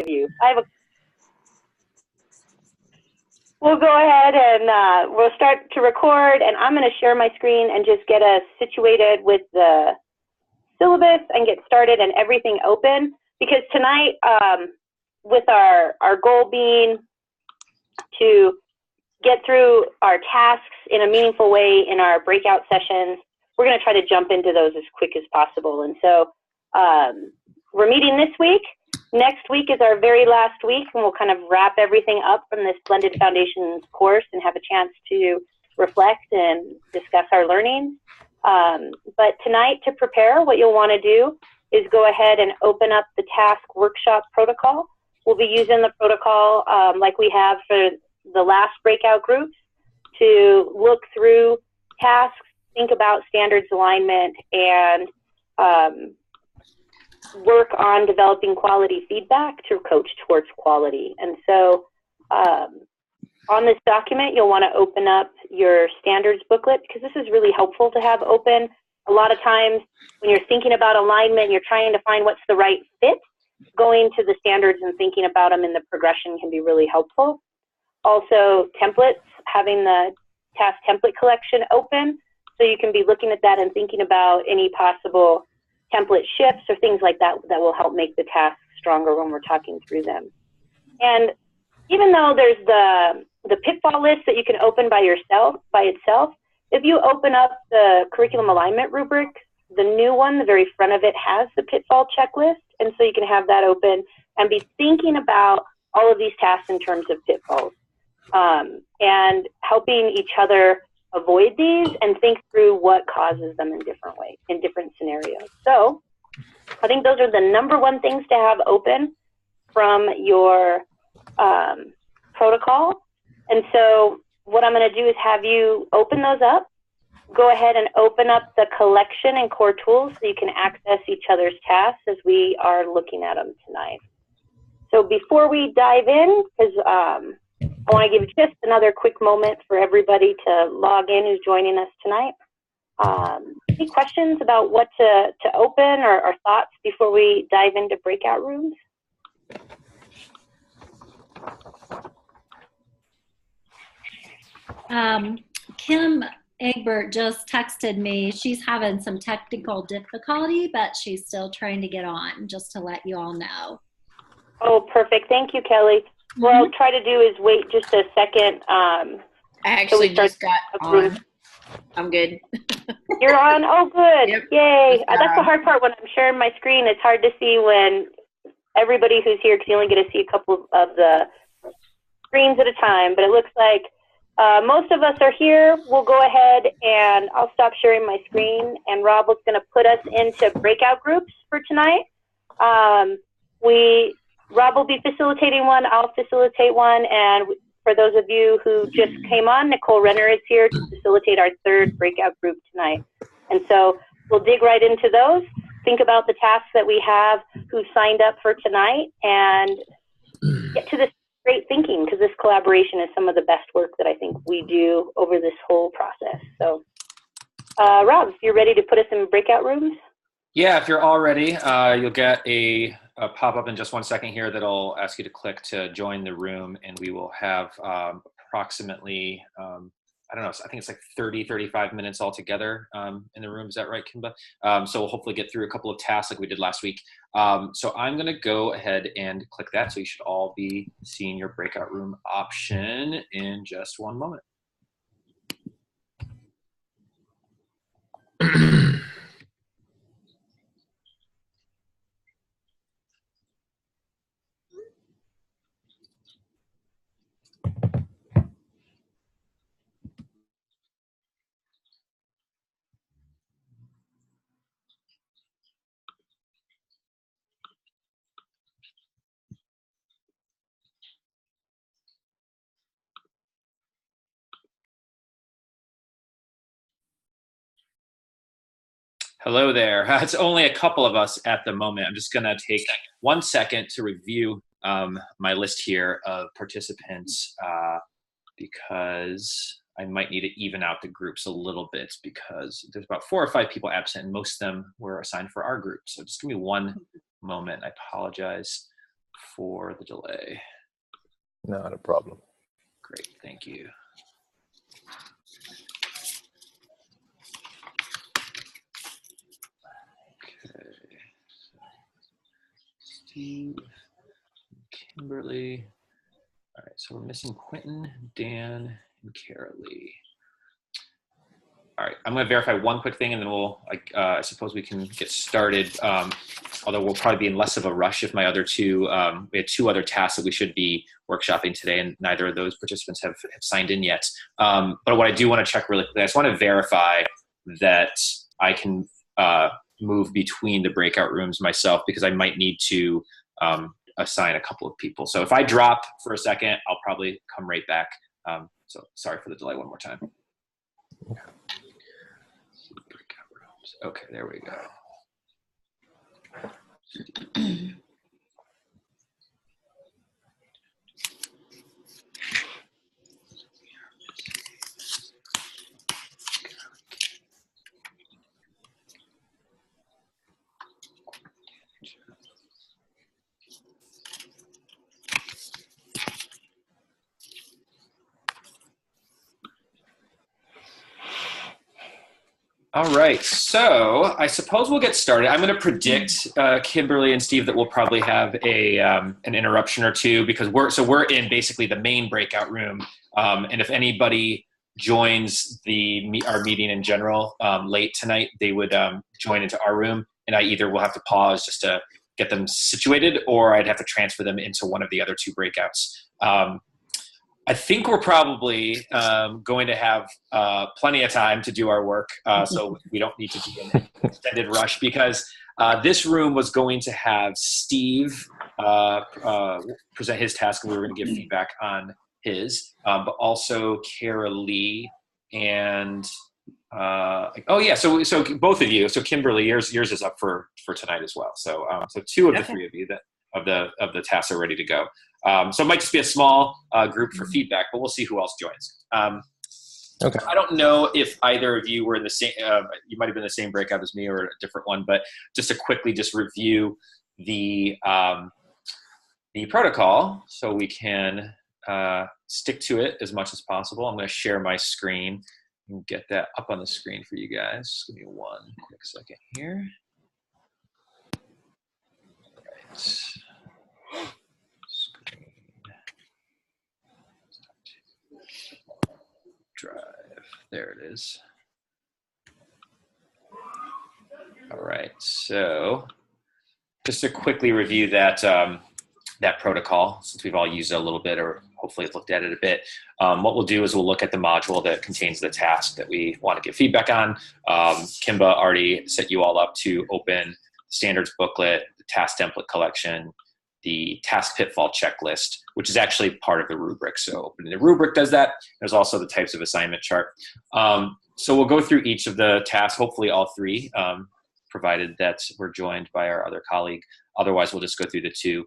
of you. We'll go ahead and we'll start to record, and I'm going to share my screen and just get us situated with the syllabus and get started and everything open, because tonight, with our goal being to get through our tasks in a meaningful way in our breakout sessions, we're going to try to jump into those as quick as possible. And so we're meeting this week. Next week is our very last week, and we'll kind of wrap everything up from this Blended Foundations course and have a chance to reflect and discuss our learning. But tonight, to prepare, what you'll want to do is go ahead and open up the task workshop protocol. We'll be using the protocol like we have for the last breakout groups to look through tasks, think about standards alignment, and work on developing quality feedback to coach towards quality. And so on this document, you'll want to open up your standards booklet, because this is really helpful to have open. A lot of times when you're thinking about alignment, you're trying to find what's the right fit. Going to the standards and thinking about them in the progression can be really helpful. Also, templates, having the task template collection open, so you can be looking at that and thinking about any possible template shifts or things like that that will help make the task stronger when we're talking through them. And even though there's the pitfall list that you can open by itself, if you open up the curriculum alignment rubric, the new one, the very front of it has the pitfall checklist, and so you can have that open and be thinking about all of these tasks in terms of pitfalls, and helping each other avoid these and think through what causes them in different ways, in different scenarios. So I think those are the #1 things to have open from your protocol. And so what I'm going to do is have you open those up. Go ahead and open up the collection and core tools so you can access each other's tasks as we are looking at them tonight. So before we dive in, because I want to give just another quick moment for everybody to log in who's joining us tonight. Any questions about what to open, or thoughts before we dive into breakout rooms? Kim Egbert just texted me. She's having some technical difficulty, but she's still trying to get on, just to let you all know. Oh, perfect. Thank you, Kelly. What I'll try to do is wait just a second. I actually just got on. I'm good. You're on? Oh, good. Yep. Yay. That's the hard part when I'm sharing my screen. It's hard to see when everybody who's here, because you only get to see a couple of the screens at a time. But it looks like most of us are here. We'll go ahead and I'll stop sharing my screen. And Rob is going to put us into breakout groups for tonight. Rob will be facilitating one, I'll facilitate one, and for those of you who just came on, Nicole Renner is here to facilitate our 3rd breakout group tonight. And so we'll dig right into those, think about the tasks that we have who signed up for tonight, and get to this great thinking, because this collaboration is some of the best work that I think we do over this whole process. So Rob, if you're ready to put us in breakout rooms? Yeah, if you're all ready, you'll get a pop-up in just 1 second here that'll ask you to click to join the room, and we will have approximately, I don't know, I think it's like 35 minutes altogether in the room. Is that right, Kimba? So we'll hopefully get through a couple of tasks like we did last week. So I'm going to go ahead and click that. So you should all be seeing your breakout room option in just one moment. Hello there. It's only a couple of us at the moment. I'm just going to take 1 second to review my list here of participants because I might need to even out the groups a little bit, because there's about 4 or 5 people absent, and most of them were assigned for our group. So just give me one moment. I apologize for the delay. Not a problem. Great, thank you. Okay, Steve, Kimberly. All right, so we're missing Quentin, Dan, and Carolee. All right, I'm going to verify one quick thing, and then we'll, I suppose we can get started. Although we'll probably be in less of a rush if my other two, we had two other tasks that we should be workshopping today, and neither of those participants have signed in yet. But what I do want to check really quickly, I just want to verify that I can move between the breakout rooms myself, because I might need to assign a couple of people. So if I drop for a second, I'll probably come right back. So sorry for the delay one more time. Okay. Breakout rooms. Okay, there we go. All right, so I suppose we'll get started. I'm going to predict, Kimberly and Steve, that we'll probably have an interruption or two, because we're in basically the main breakout room, and if anybody joins our meeting in general late tonight, they would join into our room, and I either will have to pause just to get them situated, or I'd have to transfer them into one of the other two breakouts. I think we're probably going to have plenty of time to do our work, so we don't need to be in an extended rush, because this room was going to have Steve present his task, and we were going to give feedback on his, but also Carolee and oh yeah, so both of you. So Kimberly, yours is up for tonight as well. So so two of the three of you of the tasks are ready to go. So it might just be a small group for feedback, but we'll see who else joins. Okay. I don't know if either of you were in the same, you might have been in the same breakout as me or a different one, but just to quickly just review the protocol so we can stick to it as much as possible. I'm going to share my screen and get that up on the screen for you guys. Just give me one quick second here. All right. Drive. There it is. All right. So just to quickly review that that protocol, since we've all used it a little bit, or hopefully looked at it a bit, what we'll do is we'll look at the module that contains the task that we want to give feedback on. Kimba already set you all up to open the standards booklet, the task template collection, the task pitfall checklist, which is actually part of the rubric. So opening the rubric does that. There's also the types of assignment chart. So we'll go through each of the tasks, hopefully all three, provided that we're joined by our other colleague. Otherwise, we'll just go through the two.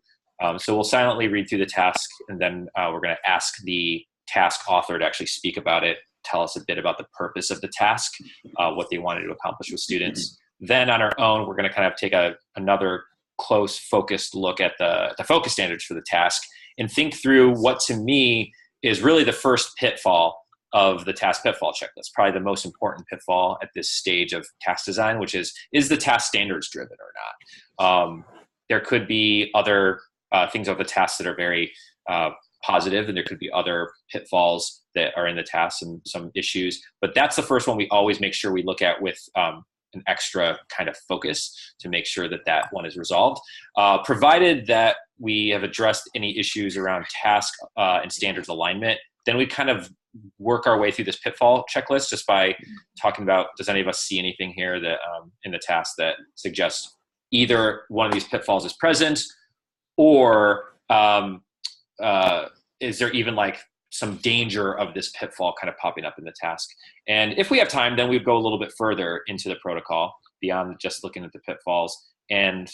So we'll silently read through the task, and then we're going to ask the task author to actually speak about it, tell us a bit about the purpose of the task, what they wanted to accomplish with students. Then on our own, we're going to kind of take another close focused look at the focus standards for the task and think through what to me is really the first pitfall of the task pitfall checklist, probably the most important pitfall at this stage of task design, which is the task standards driven or not? There could be other things of the tasks that are very positive, and there could be other pitfalls that are in the tasks and some issues, but that's the first one we always make sure we look at with an extra kind of focus to make sure that that one is resolved. Provided that we have addressed any issues around task and standards alignment, then we kind of work our way through this pitfall checklist just by talking about, does any of us see anything here that in the task that suggests either one of these pitfalls is present, or is there even like some danger of this pitfall kind of popping up in the task? And if we have time, then we'd go a little bit further into the protocol beyond just looking at the pitfalls and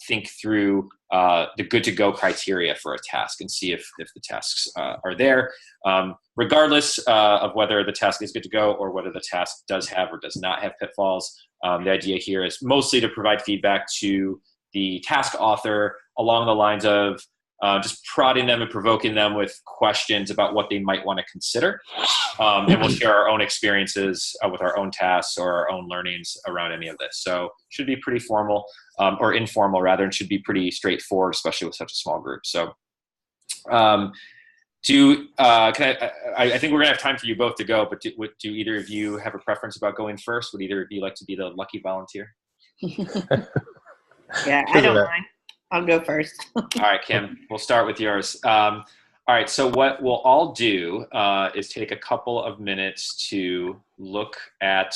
think through the good to go criteria for a task and see if the tasks are there. Regardless of whether the task is good to go or whether the task does have or does not have pitfalls, the idea here is mostly to provide feedback to the task author along the lines of just prodding them and provoking them with questions about what they might want to consider. And we'll share our own experiences with our own tasks or our own learnings around any of this. So it should be pretty formal, or informal rather, and should be pretty straightforward, especially with such a small group. So I think we're gonna have time for you both to go, but do either of you have a preference about going first? Would either of you like to be the lucky volunteer? Yeah, I don't mind. I'll go first. All right, Kim, we'll start with yours. All right, so what we'll all do is take a couple of minutes to look at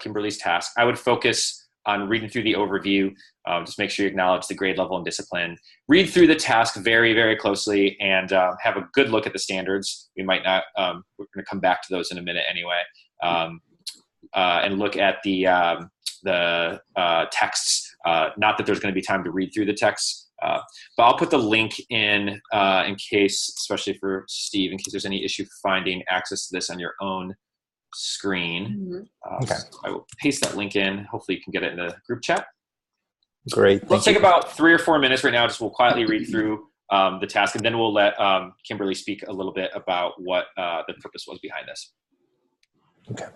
Kimberly's task. I would focus on reading through the overview. Just make sure you acknowledge the grade level and discipline. Read through the task very, very closely and have a good look at the standards. We might not, we're gonna come back to those in a minute anyway. And look at the texts. Not that there's gonna be time to read through the texts, but I'll put the link in case, especially for Steve, in case there's any issue finding access to this on your own screen. Okay. So I will paste that link in. Hopefully you can get it in the group chat. Great. Let's take about 3 or 4 minutes right now. Just we'll quietly read through the task, and then we'll let Kimberly speak a little bit about what the purpose was behind this. Okay.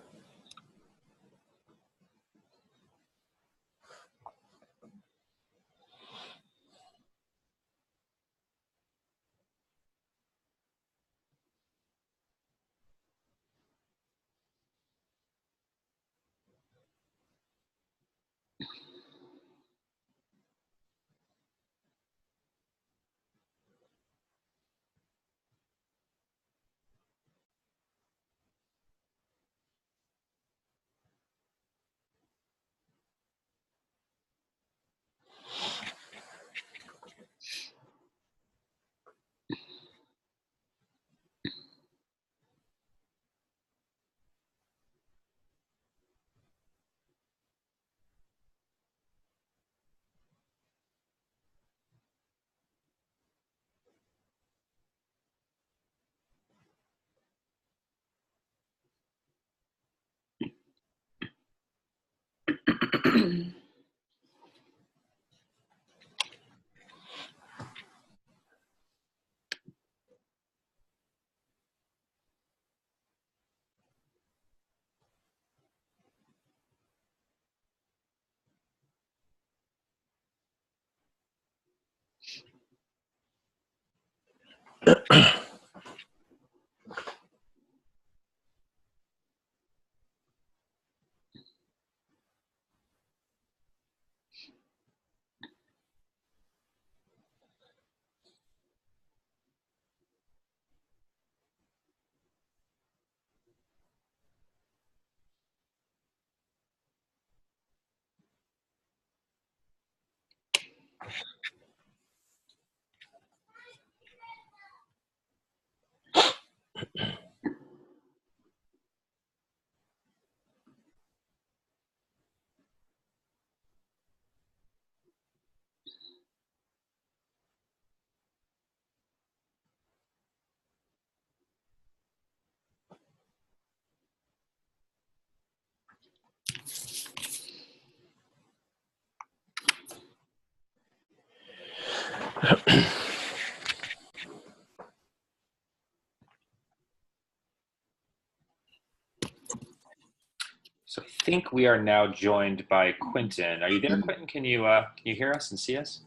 So I think we are now joined by Quentin. Are you there, Quentin? Can you hear us and see us?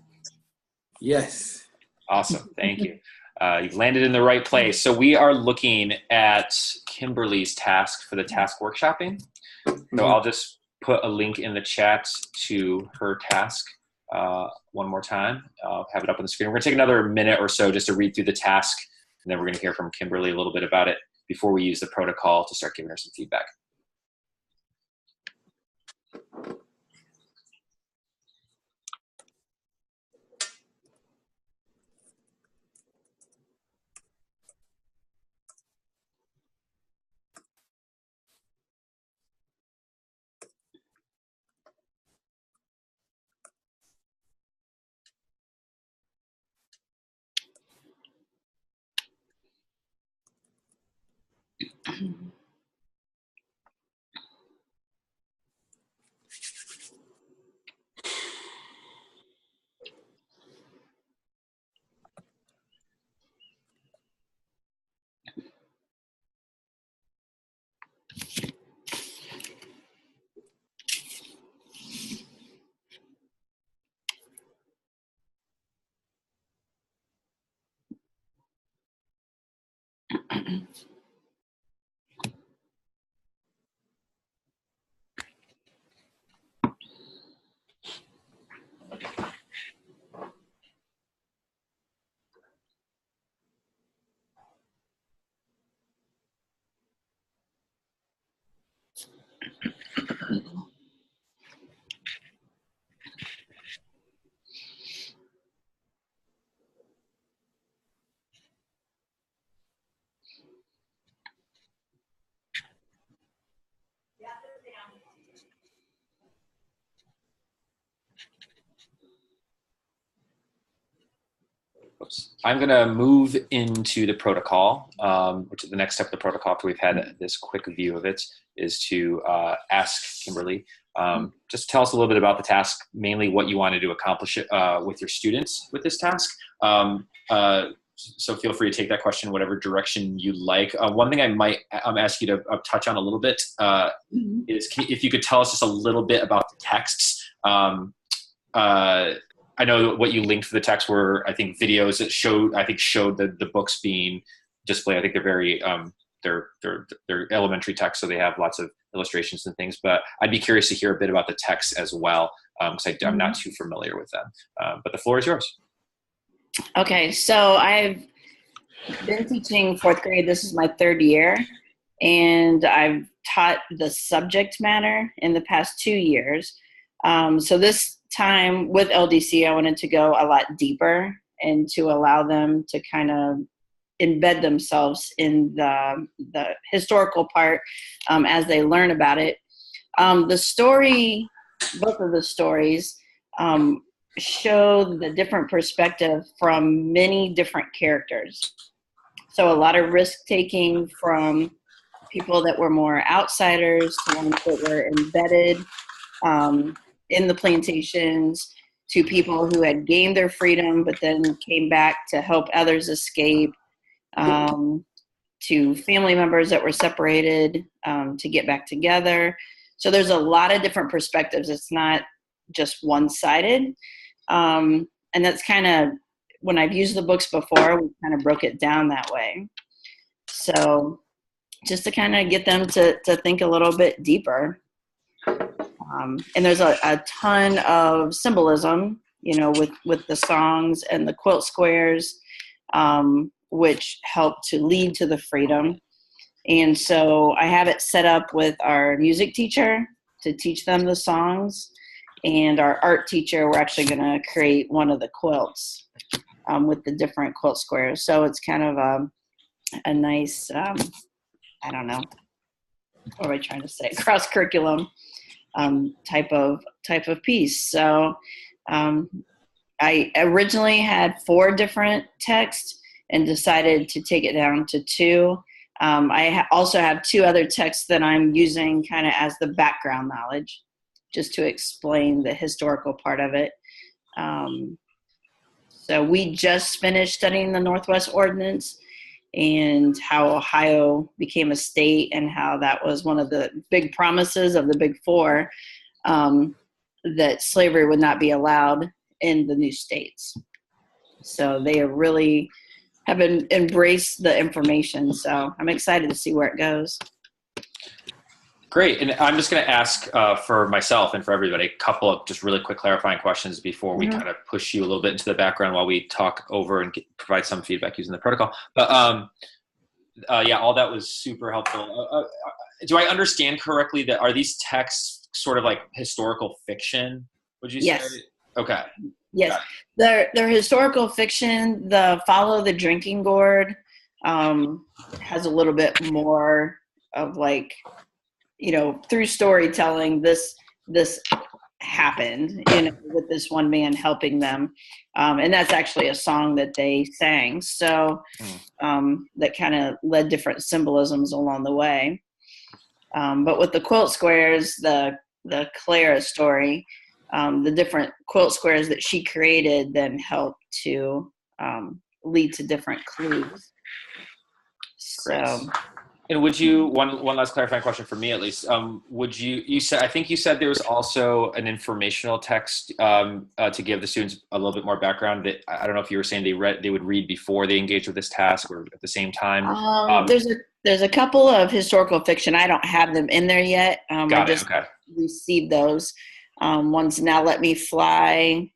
Yes. Awesome, thank you. You've landed in the right place. So we are looking at Kimberly's task for the task workshopping. So I'll just put a link in the chat to her task one more time. I'll have it up on the screen. We're gonna take another minute or so just to read through the task, and then we're gonna hear from Kimberly a little bit about it before we use the protocol to start giving her some feedback. I'm going to move into the protocol, which is the next step of the protocol after we've had this quick view of it, is to ask Kimberly, just tell us a little bit about the task, mainly what you wanted to accomplish with your students with this task. So feel free to take that question whatever direction you like. One thing I might ask you to touch on a little bit is if you could tell us just a little bit about the texts. I know what you linked for the text were, I think, videos that showed the books being displayed. I think they're very, they're elementary text, so they have lots of illustrations and things, but I'd be curious to hear a bit about the text as well, because I'm not too familiar with them. But the floor is yours. Okay, so I've been teaching fourth grade. This is my third year, and I've taught the subject matter in the past 2 years. So this time with LDC, I wanted to go a lot deeper and to allow them to kind of embed themselves in the historical part as they learn about it. The story, both of the stories, show the different perspective from many different characters. So a lot of risk-taking from people that were more outsiders to ones that were embedded in the plantations, to people who had gained their freedom but then came back to help others escape, to family members that were separated to get back together. So there's a lot of different perspectives. It's not just one-sided. And that's kind of, when I've used the books before, we kind of broke it down that way. So just to kind of get them to think a little bit deeper. And there's a ton of symbolism, you know, with the songs and the quilt squares, which help to lead to the freedom. And so I have it set up with our music teacher to teach them the songs, and our art teacher, we're actually going to create one of the quilts with the different quilt squares. So it's kind of a nice, I don't know, what am I trying to say? Cross-curriculum type of piece. So I originally had 4 different texts and decided to take it down to 2. I also have 2 other texts that I'm using kind of as the background knowledge, just to explain the historical part of it. So we just finished studying the Northwest Ordinance and how Ohio became a state and how that was one of the big promises of the Big Four, that slavery would not be allowed in the new states. So they really have embraced the information. So I'm excited to see where it goes. Great. And I'm just going to ask for myself and for everybody a couple of just really quick clarifying questions before we kind of push you a little bit into the background while we talk over and provide some feedback using the protocol. But yeah, all that was super helpful. Do I understand correctly that are these texts sort of like historical fiction, would you say? Yes. Okay. Yes. They're historical fiction. The Follow the Drinking Gourd has a little bit more of like, you know, through storytelling, this happened, you know, with this one man helping them. And that's actually a song that they sang. So that kind of led different symbolisms along the way. But with the quilt squares, the Clara story, the different quilt squares that she created then helped to lead to different clues. So And would you, one last clarifying question for me at least, I think you said there was also an informational text to give the students a little bit more background that, I don't know if you were saying they would read before they engage with this task or at the same time. There's a couple of historical fiction. I don't have them in there yet. I just received those. One's Now Let Me Fly,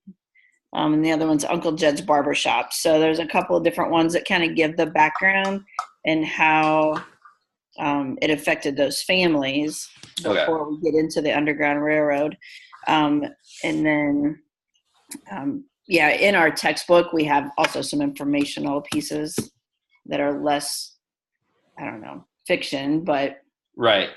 and the other one's Uncle Jed's Barbershop. So there's a couple of different ones that kind of give the background and how it affected those families before we get into the Underground Railroad. And then, in our textbook, we have also some informational pieces that are less, I don't know, fiction, but. Right.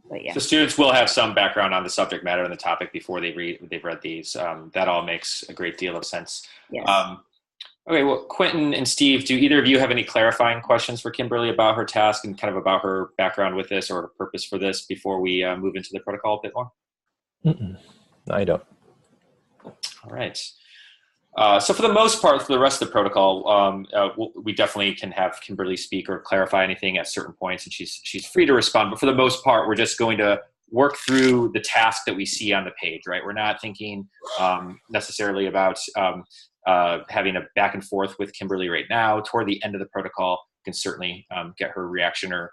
But yeah. So students will have some background on the subject matter and the topic before they've read these. That all makes a great deal of sense. Yes. Okay, well, Quentin and Steve, do either of you have any clarifying questions for Kimberly about her task and kind of about her background with this or her purpose for this before we move into the protocol a bit more? I don't. All right. So for the most part, for the rest of the protocol, we definitely can have Kimberly speak or clarify anything at certain points, and she's free to respond. But for the most part, we're just going to work through the task that we see on the page, right? We're not thinking necessarily about having a back and forth with Kimberly right now. Toward the end of the protocol, you can certainly get her reaction or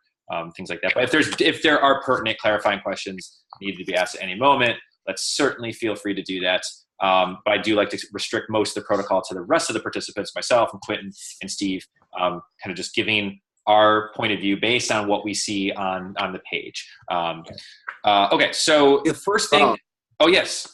things like that. But if there are pertinent clarifying questions needed to be asked at any moment, let's certainly feel free to do that. But I do like to restrict most of the protocol to the rest of the participants, myself and Quentin and Steve, kind of just giving our point of view based on what we see on the page. Okay, so the first thing. Oh, yes.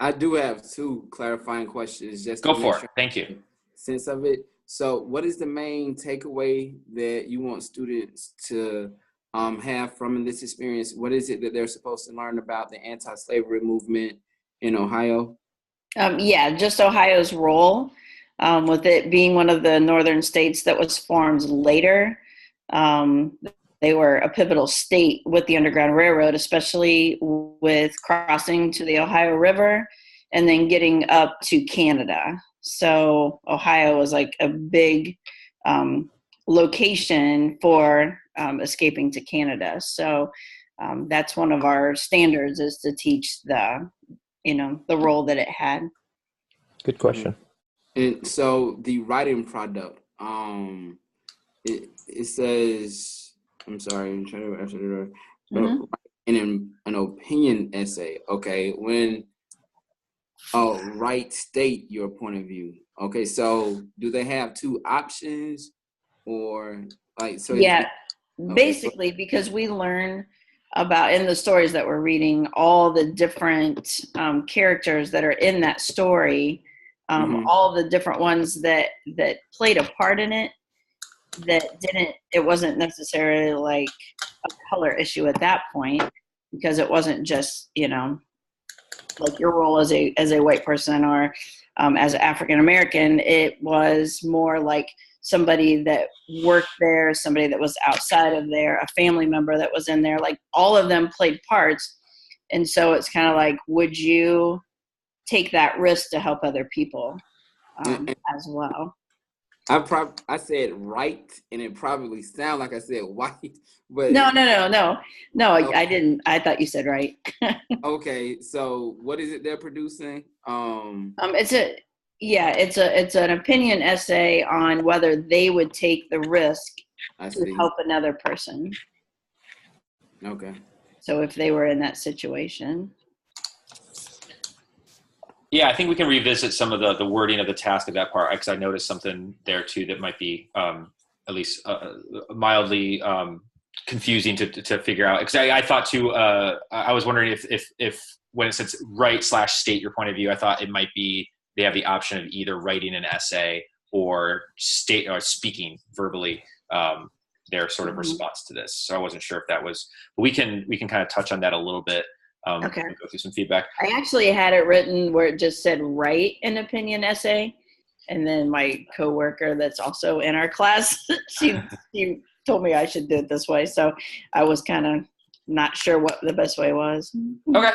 I do have two clarifying questions. Just go for it. Thank you. Sense of it. So, what is the main takeaway that you want students to have from this experience? What is it that they're supposed to learn about the anti-slavery movement in Ohio? Just Ohio's role with it being one of the northern states that was formed later. They were a pivotal state with the Underground Railroad, especially with crossing to the Ohio River and then getting up to Canada. So Ohio was like a big location for escaping to Canada. So that's one of our standards, is to teach the role that it had. Good question. And so the writing product, it says, I'm sorry, I'm trying to answer the in an opinion essay. Okay, when state your point of view. Okay, so do they have two options, or like so? Yeah, basically, because we learn about in the stories that we're reading all the different characters that are in that story, all the different ones that played a part in it. It wasn't necessarily like a color issue at that point, because it wasn't just, like your role as a white person or as an African American. It was more like somebody that worked there, somebody that was outside of there, a family member that was in there. Like all of them played parts. And so it's kind of like, would you take that risk to help other people as well? I said right, and it probably sounded like I said white, but no. Okay. I didn't. I thought you said right. Okay, so what is it they're producing? It's an opinion essay on whether they would take the risk to help another person. Okay. So if they were in that situation. Yeah, I think we can revisit some of the wording of the task of that part, because I noticed something there too that might be at least mildly confusing to figure out. Because I thought too, I was wondering if when it says write/state your point of view, I thought it might be they have the option of either writing an essay or speaking verbally their sort of response to this. So I wasn't sure if that was. But we can kind of touch on that a little bit. Okay. Go through some feedback. I actually had it written where it just said write an opinion essay, and then my coworker that's also in our class, she told me I should do it this way. So I was kind of not sure what the best way was. Okay.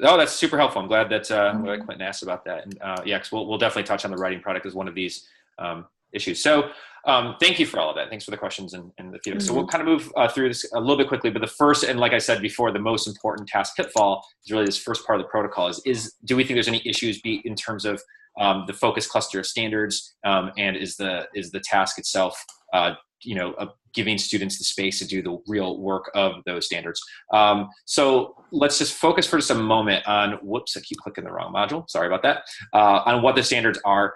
Oh, that's super helpful. I'm glad that Quentin asked about that. And because we'll definitely touch on the writing product as one of these issues. So Thank you for all of that. Thanks for the questions and the feedback. So we'll kind of move through this a little bit quickly, but the first, and like I said before, the most important task pitfall is really this first part of the protocol is do we think there's any issues in terms of the focus cluster of standards, and is the task itself, giving students the space to do the real work of those standards. So let's just focus for just a moment on, whoops, I keep clicking the wrong module. Sorry about that. On what the standards are.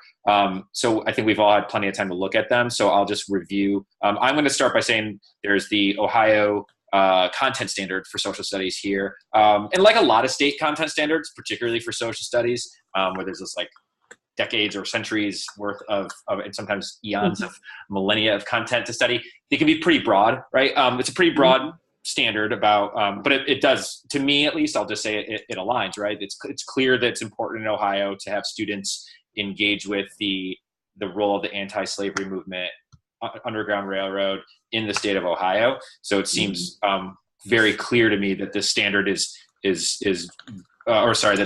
So I think we've all had plenty of time to look at them. So I'll just review. I'm going to start by saying there's the Ohio content standard for social studies here. And like a lot of state content standards, particularly for social studies, where there's this like decades or centuries worth of and sometimes eons of millennia of content to study, they can be pretty broad, right? It's a pretty broad standard about, but it does, to me at least, I'll just say it aligns, right? It's clear that it's important in Ohio to have students engage with the role of the anti-slavery movement, Underground Railroad in the state of Ohio. So it seems very clear to me that this standard that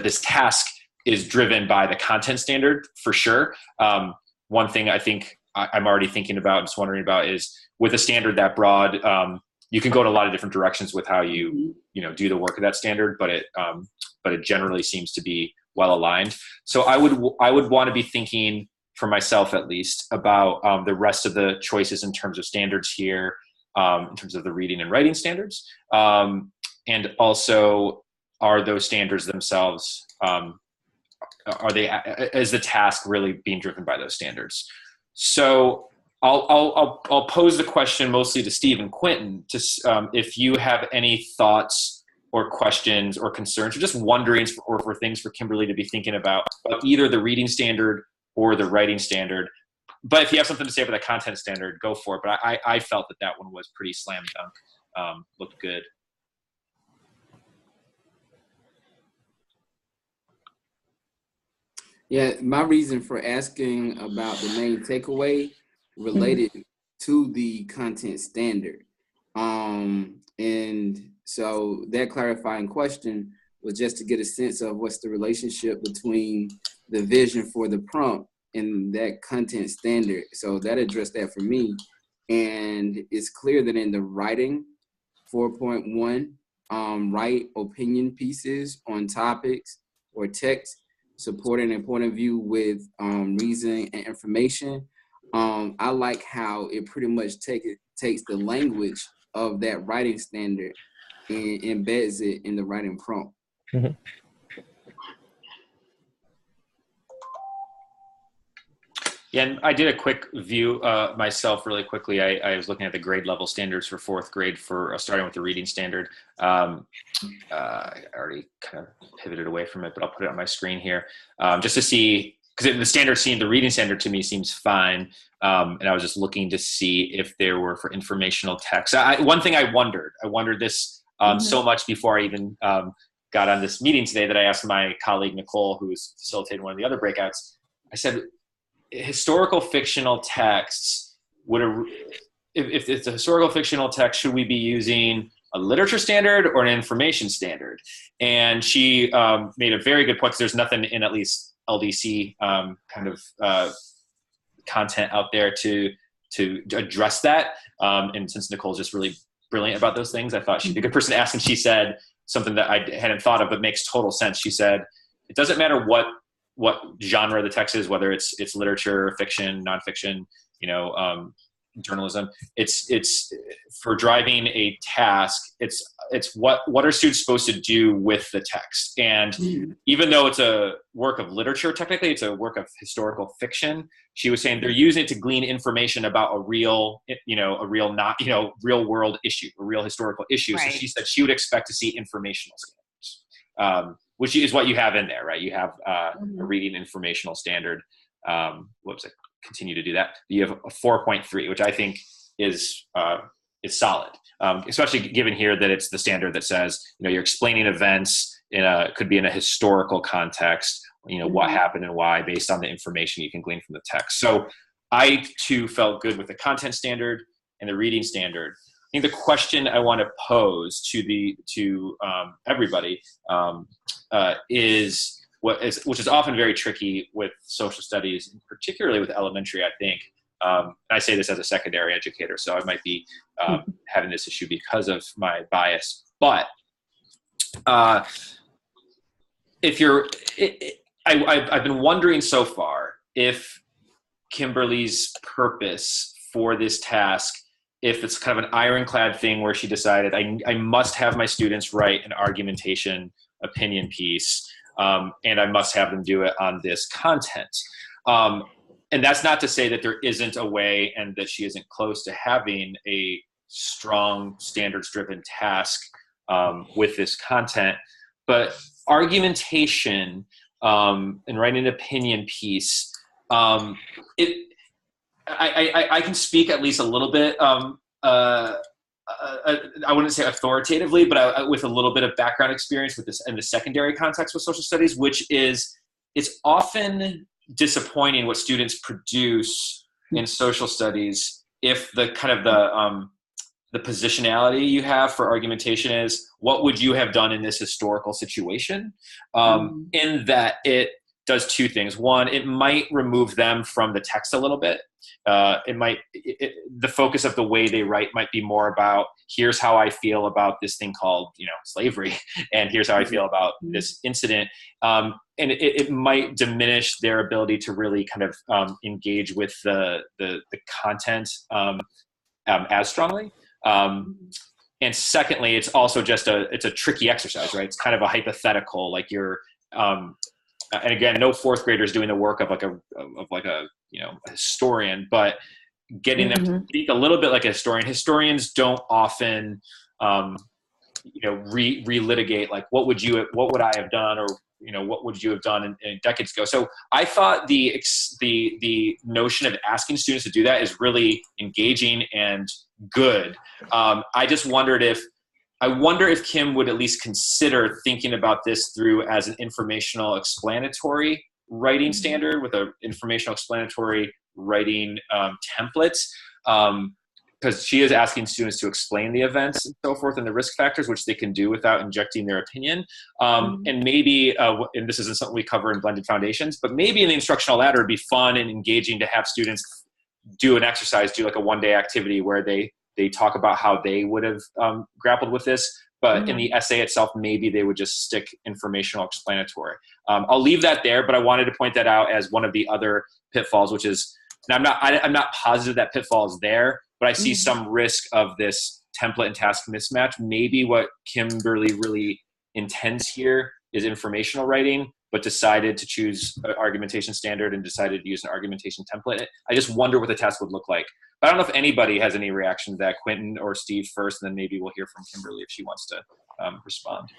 this task is driven by the content standard for sure. One thing I think I'm already thinking about, just wondering about, is with a standard that broad, you can go in a lot of different directions with how you do the work of that standard, but it generally seems to be well aligned. So I would want to be thinking, for myself at least, about the rest of the choices in terms of standards here, in terms of the reading and writing standards, and also are those standards themselves, is the task really being driven by those standards? So I'll pose the question mostly to Steve and Quentin, if you have any thoughts or questions or concerns or just wonderings or for things for Kimberly to be thinking about either the reading standard or the writing standard. But if you have something to say about the content standard, go for it. But I felt that one was pretty slam dunk, looked good. Yeah, my reason for asking about the main takeaway related to the content standard. And so that clarifying question was just to get a sense of what's the relationship between the vision for the prompt and that content standard. So that addressed that for me. And it's clear that in the writing 4.1, write opinion pieces on topics or text supporting a point of view with reasoning and information. I like how it pretty much takes the language of that writing standard and embeds it in the writing prompt. Mm-hmm. Yeah, and I did a quick view myself really quickly. I was looking at the grade level standards for fourth grade for starting with the reading standard. I already kind of pivoted away from it, but I'll put it on my screen here just to see, because the reading standard to me seems fine. And I was just looking to see if there were for informational text. One thing I wondered this so much before I even got on this meeting today, that I asked my colleague, Nicole, who was facilitating one of the other breakouts. I said, historical fictional texts, if it's a historical fictional text, should we be using a literature standard or an information standard? And she made a very good point, because there's nothing in at least LDC kind of content out there to address that. And since Nicole's just really brilliant about those things, I thought she'd be a good person to ask. And she said something that I hadn't thought of, but makes total sense. She said, it doesn't matter what genre the text is, whether it's literature, fiction, nonfiction, journalism. It's for driving a task. It's what are students supposed to do with the text? And even though it's a work of literature, technically it's a work of historical fiction. She was saying they're using it to glean information about a real world issue, a real historical issue. Right. So she said she would expect to see informational standards. Which is what you have in there, right? You have a reading informational standard. Whoops, I continue to do that. You have a 4.3, which I think is solid, especially given here that it's the standard that says, you're explaining events could be in a historical context, what happened and why based on the information you can glean from the text. So I too felt good with the content standard and the reading standard. I think the question I want to pose to everybody which is often very tricky with social studies, and particularly with elementary, I think, I say this as a secondary educator, so I might be having this issue because of my bias. But if you're, I've been wondering so far if Kimberly's purpose for this task, if it's kind of an ironclad thing where she decided I must have my students write an argumentation opinion piece, and I must have them do it on this content. And that's not to say that there isn't a way and that she isn't close to having a strong standards-driven task with this content. But argumentation and writing an opinion piece, I can speak at least a little bit, I wouldn't say authoritatively, but with a little bit of background experience with this in the secondary context with social studies, which is it's often disappointing what students produce in social studies if the kind of the positionality you have for argumentation is what would you have done in this historical situation, in that it does two things. One, it might remove them from the text a little bit. The focus of the way they write might be more about here's how I feel about this thing called, slavery, and here's how I feel about this incident. And it might diminish their ability to really kind of engage with the content as strongly. And secondly, it's also just it's a tricky exercise, right? It's kind of a hypothetical, like you're, and again, no fourth graders doing the work of a historian, but getting them to speak a little bit like a historian. Historians don't often, relitigate like what would I have done, or what would you have done in decades ago. So I thought the notion of asking students to do that is really engaging and good. I just wondered if Kim would at least consider thinking about this through as an informational explanatory writing standard with an informational explanatory writing template, because she is asking students to explain the events and so forth and the risk factors, which they can do without injecting their opinion. And maybe, and this isn't something we cover in blended foundations, but maybe in the instructional ladder it'd be fun and engaging to have students do an exercise, do like a one-day activity where they talk about how they would have grappled with this. But in the essay itself, maybe they would just stick informational explanatory. I'll leave that there, but I wanted to point that out as one of the other pitfalls, which is, and I'm not positive that pitfall is there, but I see some risk of this template and task mismatch. Maybe what Kimberly really intends here is informational writing, but decided to choose an argumentation standard and decided to use an argumentation template. I just wonder what the task would look like. But I don't know if anybody has any reaction to that. Quentin or Steve first, and then maybe we'll hear from Kimberly if she wants to respond.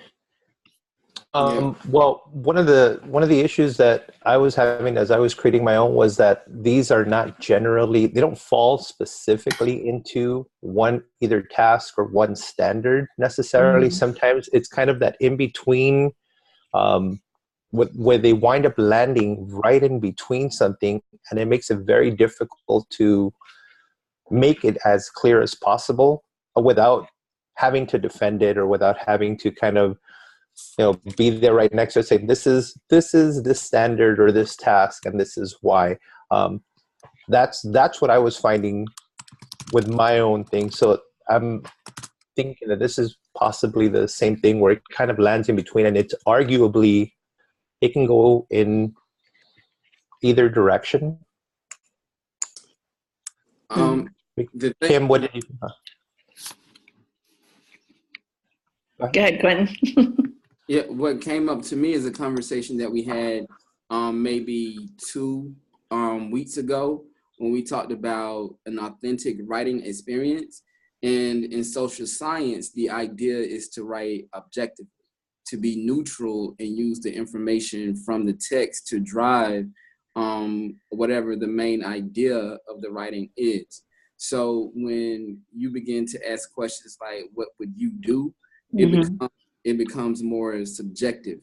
Well, one of the issues that I was having as I was creating my own was that these are not generally, they don't fall specifically into one either task or one standard necessarily. Sometimes it's kind of that in between, where they wind up landing right in between something, and it makes it very difficult to make it as clear as possible without having to defend it or without having to kind of be there right next to it saying this is this standard or this task and this is why. That's what I was finding with my own thing. So I'm thinking that this is possibly the same thing where it kind of lands in between, and it's arguably it can go in either direction. Kim, what did you think? Go ahead, Quentin. Yeah, what came up to me is a conversation that we had maybe 2 weeks ago when we talked about an authentic writing experience. And in social science, the idea is to write objectively, to be neutral and use the information from the text to drive whatever the main idea of the writing is. So when you begin to ask questions like, what would you do? It becomes more subjective,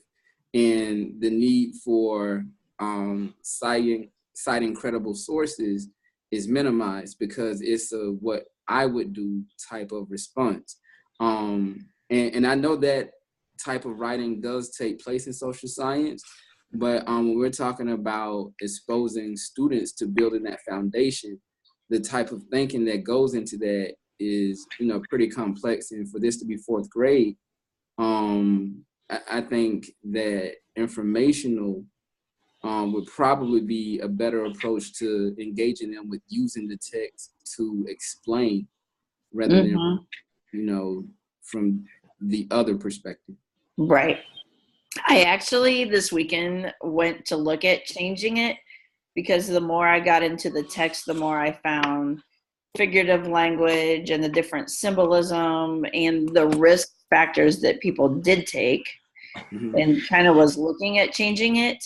and the need for citing credible sources is minimized because it's a what I would do type of response. And I know that type of writing does take place in social science, but when we're talking about exposing students to building that foundation, the type of thinking that goes into that is, pretty complex. And for this to be fourth grade, I think that informational would probably be a better approach to engaging them with using the text to explain rather than, from the other perspective. Right. I actually this weekend went to look at changing it because the more I got into the text, the more I found figurative language and the different symbolism and the risk factors that people did take, and kind of was looking at changing it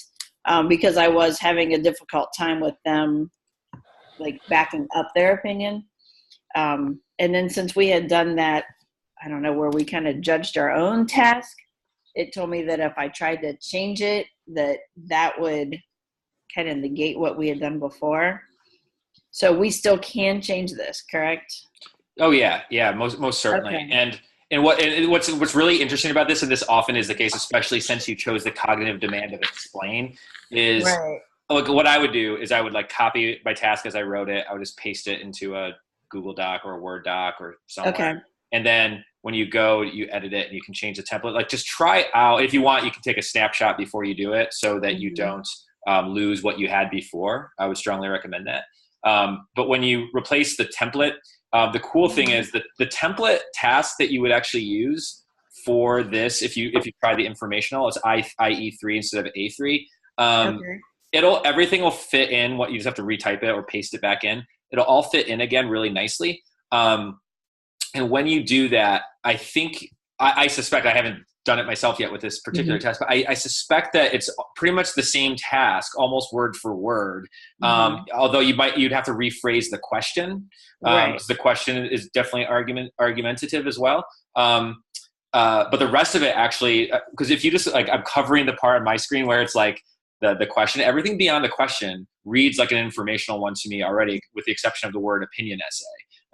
because I was having a difficult time with them like backing up their opinion. And then since we had done that, I don't know, where we kind of judged our own task, it told me that if I tried to change it, that would kind of negate what we had done before. So we still can change this, correct? Oh yeah, most certainly. Okay. And what's really interesting about this, and this often is the case, especially since you chose the cognitive demand of explain, is right. Like what I would do is I would like copy my task as I wrote it. I would just paste it into a Google Doc or a Word doc or somewhere. Okay. And then when you go, you edit it and you can change the template. Like just try out. If you want, you can take a snapshot before you do it so that you don't lose what you had before. I would strongly recommend that. But when you replace the template, the cool thing is that the template task that you would actually use for this, if you try the informational, it's IE3 instead of A3. Everything will fit in. What you just have to retype it or paste it back in. It'll all fit in again really nicely. And when you do that, I think I suspect, I haven't done it myself yet with this particular task, but I suspect that it's pretty much the same task, almost word for word. Although you'd have to rephrase the question. Because the question is definitely argumentative as well. But the rest of it actually, because if you just like, I'm covering the part on my screen where it's like the question, everything beyond the question reads like an informational one to me already, with the exception of the word opinion essay.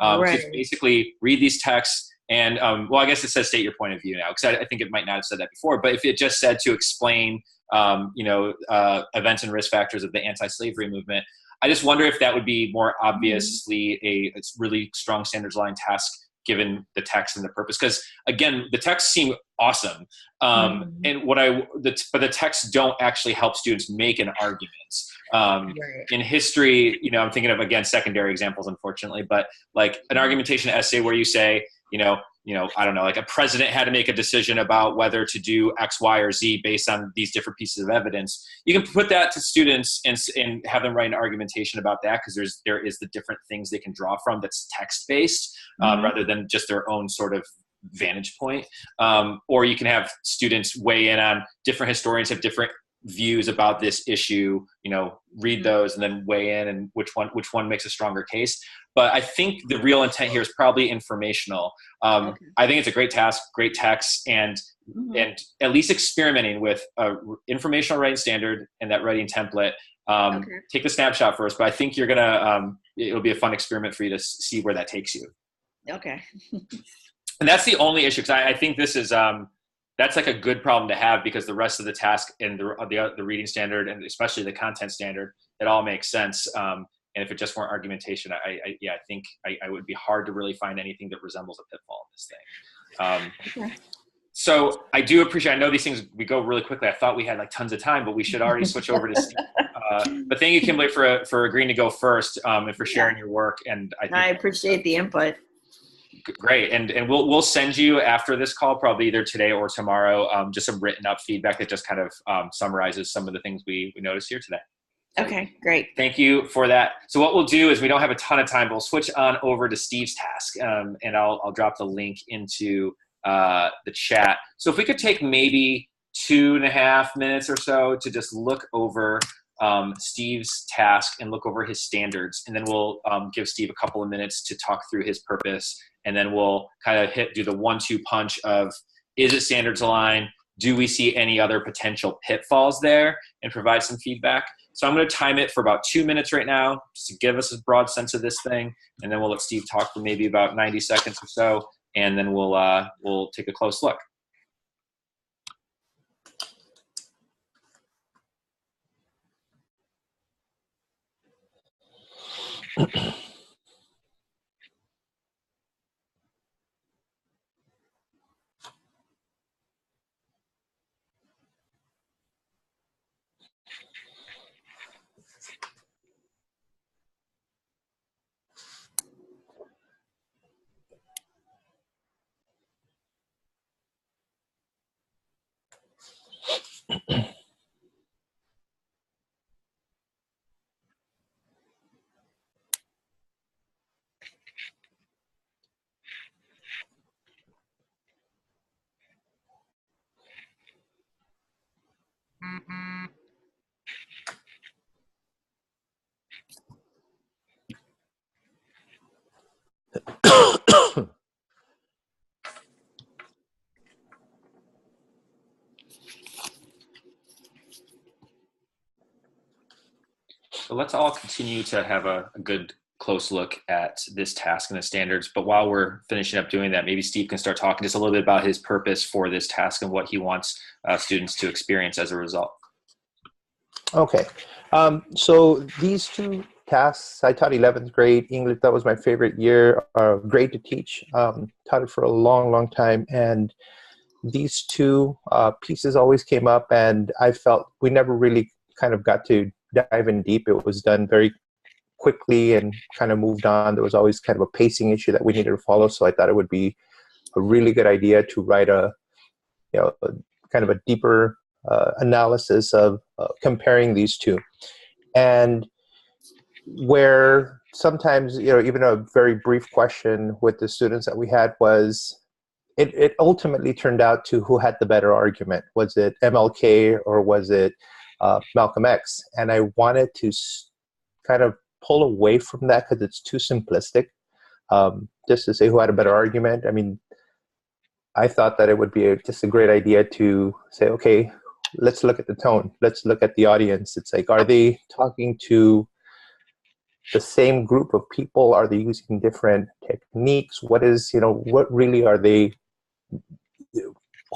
So it's basically read these texts and, well, I guess it says state your point of view now, because I think it might not have said that before, but if it just said to explain, events and risk factors of the anti-slavery movement, I just wonder if that would be more obviously a really strong standards line task given the text and the purpose. Because again, the texts seem awesome. But the texts don't actually help students make an argument. In history, I'm thinking of, again, secondary examples, unfortunately, but like an argumentation essay where you say, I don't know, like a president had to make a decision about whether to do X, Y, or Z based on these different pieces of evidence. You can put that to students and have them write an argumentation about that, because there is the different things they can draw from that's text-based rather than just their own sort of vantage point. Or you can have students weigh in on different historians have different views about this issue, read those and then weigh in and which one makes a stronger case. But I think the real intent here is probably informational. I think it's a great task, great text, and at least experimenting with informational writing standard and that writing template. Take the snapshot first, but I think you're gonna it'll be a fun experiment for you to see where that takes you. Okay. And that's the only issue, because I think this is that's like a good problem to have, because the rest of the task and the reading standard and especially the content standard, it all makes sense. And if it just weren't argumentation, I think I would be hard to really find anything that resembles a pitfall in this thing. So I do appreciate, I know these things, we go really quickly. I thought we had like tons of time, but we should already switch over to Steve. But thank you, Kimberly, for agreeing to go first and for sharing your work. And I appreciate the input. Great. And we'll send you after this call, probably either today or tomorrow, just some written up feedback that just kind of summarizes some of the things we noticed here today. Okay, great. Thank you for that. So what we'll do is, we don't have a ton of time, but we'll switch on over to Steve's task, and I'll drop the link into the chat. So if we could take maybe 2.5 minutes or so to just look over Steve's task and look over his standards, and then we'll give Steve a couple of minutes to talk through his purpose, and then we'll kind of do the 1-2 punch of, is it standards aligned? Do we see any other potential pitfalls there, and provide some feedback? So I'm going to time it for about 2 minutes right now, just to give us a broad sense of this thing, and then we'll let Steve talk for maybe about 90 seconds or so, and then we'll take a close look. So let's all continue to have a good close look at this task and the standards. But while we're finishing up doing that, maybe Steve can start talking just a little bit about his purpose for this task and what he wants students to experience as a result. Okay. So these two tasks, I taught 11th grade English. That was my favorite year, grade to teach. Taught it for a long, long time. And these two pieces always came up, and I felt we never really kind of got to dive in deep. It was done very quickly and kind of moved on. There was always kind of a pacing issue that we needed to follow. So I thought it would be a really good idea to write a kind of a deeper analysis of comparing these two. And where sometimes, even a very brief question with the students that we had was, it ultimately turned out to who had the better argument. Was it MLK or was it Malcolm X? And I wanted to kind of pull away from that because it's too simplistic, just to say who had a better argument. I mean, I thought that it would be just a great idea to say, okay, let's look at the tone. Let's look at the audience. It's like, are they talking to the same group of people? Are they using different techniques? What really are they,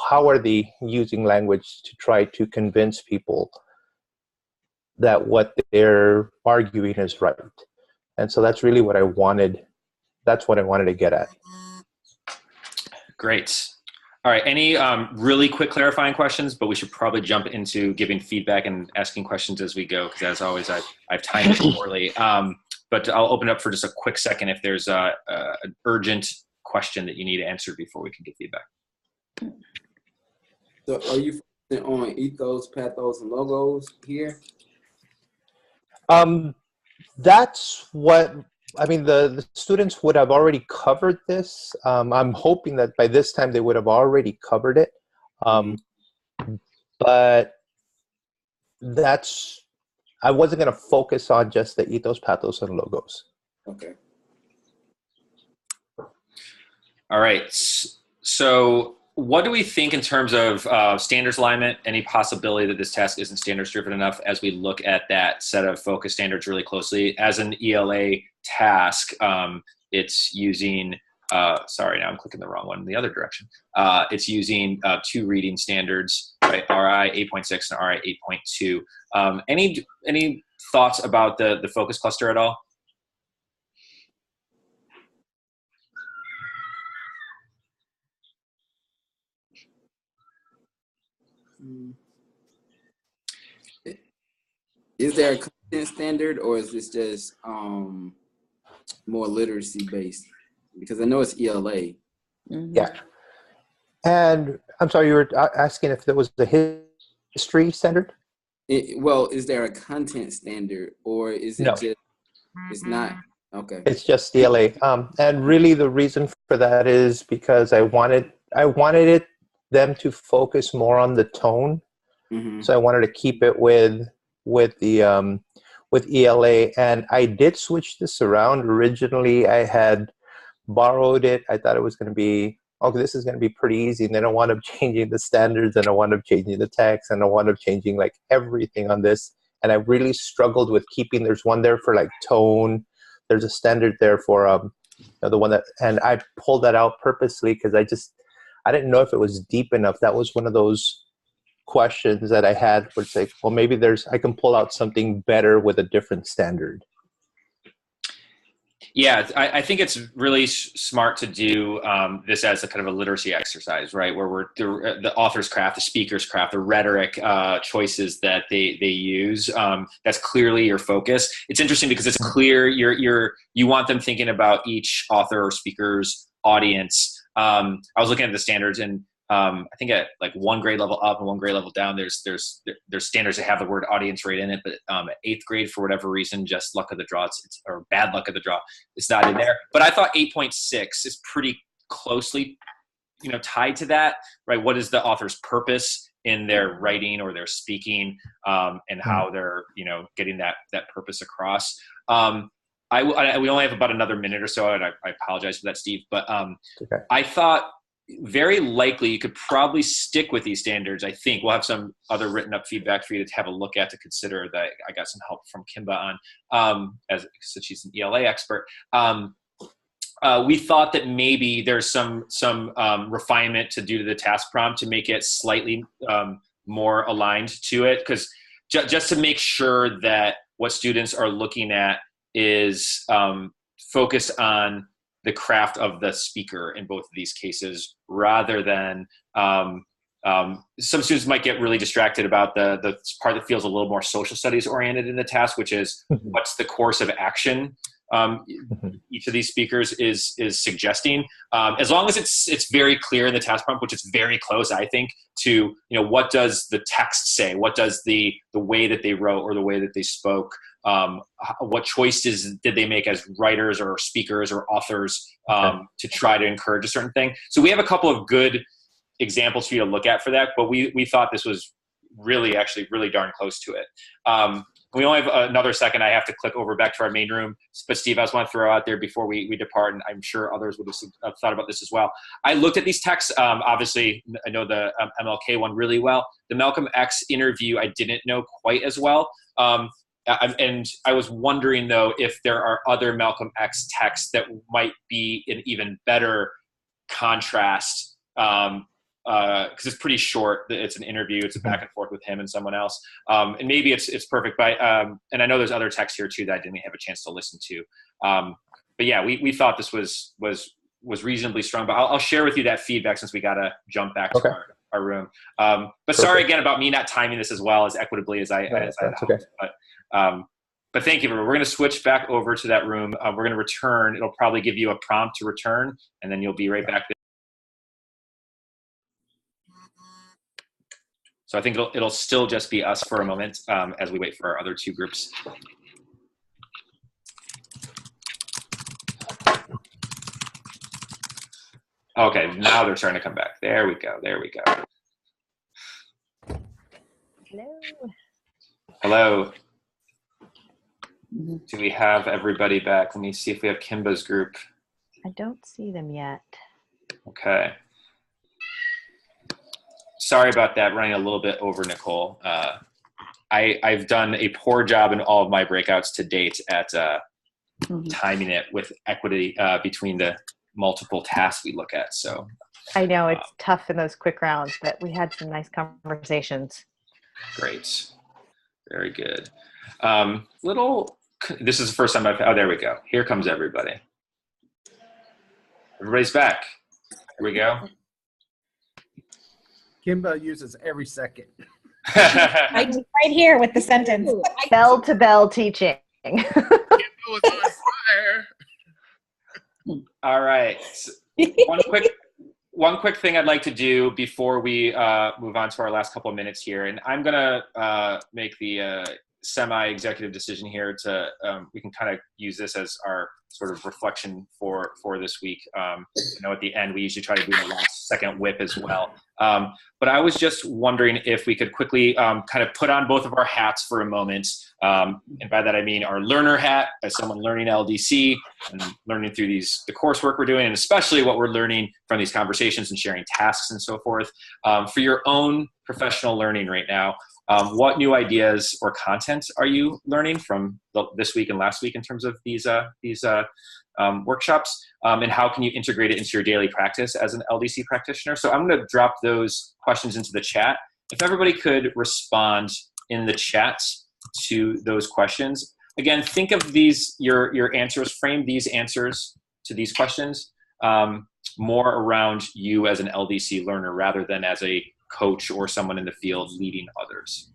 how are they using language to try to convince people that what they're arguing is right? And so that's really what I wanted. That's what I wanted to get at. Great. All right. Any really quick clarifying questions? But we should probably jump into giving feedback and asking questions as we go, because as always, I've timed it poorly. But I'll open up for just a quick second if there's an urgent question that you need answered before we can get feedback. So are you focusing on ethos, pathos, and logos here? That's what, I mean, the students would have already covered this. I'm hoping that by this time they would have already covered it. But I wasn't going to focus on just the ethos, pathos, and logos. Okay. All right. So what do we think in terms of standards alignment? Any possibility that this task isn't standards driven enough as we look at that set of focus standards really closely? As an ELA task, it's using, sorry, now I'm clicking the wrong one in the other direction. It's using two reading standards, right? RI 8.6 and RI 8.2. Any thoughts about the focus cluster at all? Is there a content standard, or is this just more literacy based? Because I know it's ELA. Yeah. And I'm sorry, you were asking if there was a history standard? Well, is there a content standard, or is it just, it's not? Okay. It's just ELA. And really the reason for that is because I wanted them to focus more on the tone. So I wanted to keep it with ELA, and I did switch this around. Originally, I had borrowed it. I thought it was going to be, okay, this is going to be pretty easy, and then I wound up changing the standards, and I wound up changing the text, and I wound up changing like everything on this. And I really struggled with keeping. There's one there for like tone. There's a standard there for the one that, and I pulled that out purposely because I didn't know if it was deep enough. That was one of those questions that I had where it's like, well, maybe I can pull out something better with a different standard. Yeah, I think it's really smart to do this as a kind of a literacy exercise, right? Where we're the author's craft, the speaker's craft, the rhetoric choices that they use. That's clearly your focus. It's interesting because it's clear you want them thinking about each author or speaker's audience. I was looking at the standards, and I think at like one grade level up and one grade level down, there's standards that have the word audience right in it, but at 8th grade, for whatever reason, just luck of the draw, or bad luck of the draw, it's not in there. But I thought 8.6 is pretty closely, tied to that, right? What is the author's purpose in their writing or their speaking, and how they're, getting that purpose across. We only have about another minute or so, and I apologize for that, Steve, but okay. I thought very likely you could probably stick with these standards. I think we'll have some other written up feedback for you to have a look at, to consider, that I got some help from Kimba on, since she's an ELA expert. We thought that maybe there's some refinement to do to the task prompt to make it slightly more aligned to it, because just to make sure that what students are looking at is focused on the craft of the speaker in both of these cases, rather than some students might get really distracted about the part that feels a little more social studies oriented in the task, which is what's the course of action each of these speakers is suggesting. As long as it's very clear in the task prompt, which is very close, I think, to what does the text say, what does the way that they wrote or the way that they spoke, what choices did they make as writers or speakers or authors to try to encourage a certain thing. So we have a couple of good examples for you to look at for that, but we thought this was really darn close to it. We only have another second. I have to click over back to our main room. But Steve, I just want to throw out there before we depart, and I'm sure others would have thought about this as well. I looked at these texts. Obviously, I know the MLK one really well. The Malcolm X interview, I didn't know quite as well. And I was wondering, though, if there are other Malcolm X texts that might be an even better contrast, because it's pretty short. It's an interview. It's a back and forth with him and someone else. And maybe it's perfect. But and I know there's other texts here too that I didn't have a chance to listen to. But yeah, we thought this was reasonably strong. But I'll share with you that feedback, since we got to jump back to our room. But sorry again about me not timing this as well as equitably as I hoped. Okay. But thank you. We're going to switch back over to that room. We're going to return. It'll probably give you a prompt to return, and then you'll be right back there. So I think it'll still just be us for a moment as we wait for our other two groups. Okay, now they're starting to come back. There we go. Hello. Do we have everybody back? Let me see if we have Kimba's group. I don't see them yet. Okay. Sorry about that, running a little bit over, Nicole. I've done a poor job in all of my breakouts to date at timing it with equity between the multiple tasks we look at. So I know it's tough in those quick rounds, but we had some nice conversations. Great. Very good. This is the first time there we go. Here comes everybody. Everybody's back. Here we go. Kimba uses every second. right here with the sentence. Bell to bell teaching. Kimba was on fire. All right. One quick thing I'd like to do before we move on to our last couple of minutes here, and I'm gonna make the semi-executive decision here to we can kind of use this as our sort of reflection for this week. At the end we usually try to do a last second whip as well. But I was just wondering if we could quickly kind of put on both of our hats for a moment. And by that I mean our learner hat as someone learning LDC and learning through the coursework we're doing, and especially what we're learning from these conversations and sharing tasks and so forth. For your own professional learning right now, what new ideas or content are you learning from this week and last week in terms of these workshops? And how can you integrate it into your daily practice as an LDC practitioner? So I'm going to drop those questions into the chat. If everybody could respond in the chat to those questions. again, think of your answers, frame these answers to these questions more around you as an LDC learner rather than as a coach or someone in the field leading others.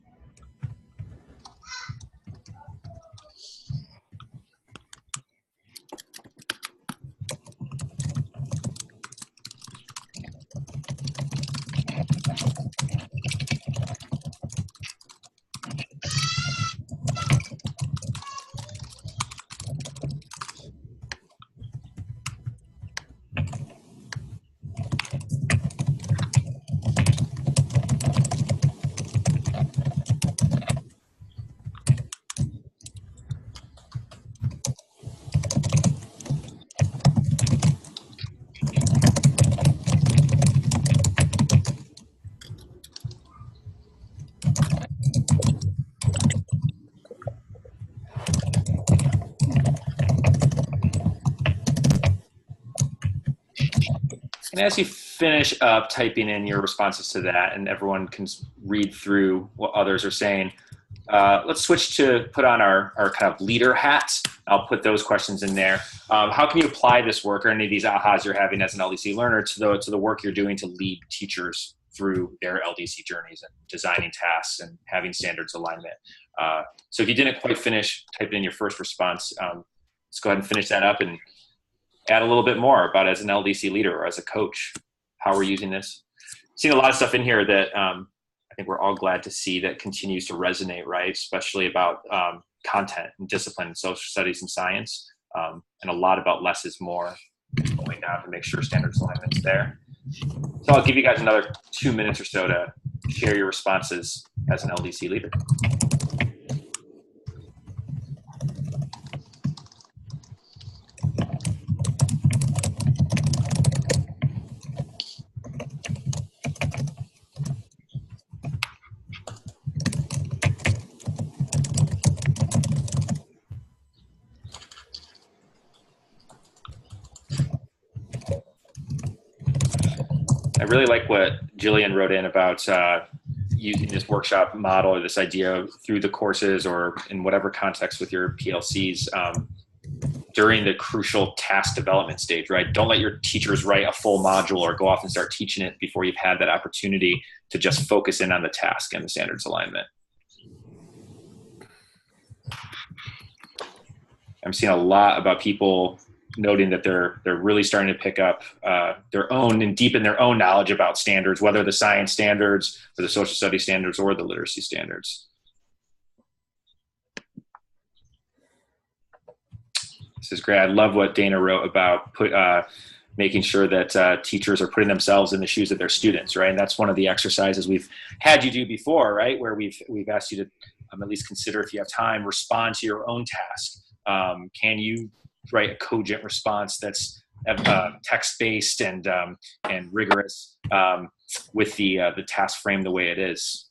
And as you finish up typing in your responses to that, and everyone can read through what others are saying, let's switch to put on our kind of leader hats. I'll put those questions in there. How can you apply this work or any of these ahas you're having as an LDC learner to the work you're doing to lead teachers through their LDC journeys and designing tasks and having standards alignment? So if you didn't quite finish typing in your first response, let's go ahead and finish that up and add a little bit more about as an LDC leader or as a coach, how we're using this. Seeing a lot of stuff in here that I think we're all glad to see that continues to resonate, right? Especially about content and discipline and social studies and science, and a lot about less is more going down to make sure standards alignment's there. So I'll give you guys another 2 minutes or so to share your responses as an LDC leader. I really like what Jillian wrote in about using this workshop model or this idea through the courses or in whatever context with your PLCs during the crucial task development stage, right? Don't let your teachers write a full module or go off and start teaching it before you've had that opportunity to just focus in on the task and the standards alignment. I'm seeing a lot about people noting that they're really starting to pick up their own and deepen their own knowledge about standards, whether the science standards or the social studies standards or the literacy standards. This is great. I love what Dana wrote about making sure that teachers are putting themselves in the shoes of their students, right? And that's one of the exercises we've had you do before, right? Where we've asked you to at least consider, if you have time, respond to your own task. Can you write a cogent response that's text-based and rigorous with the task frame the way it is?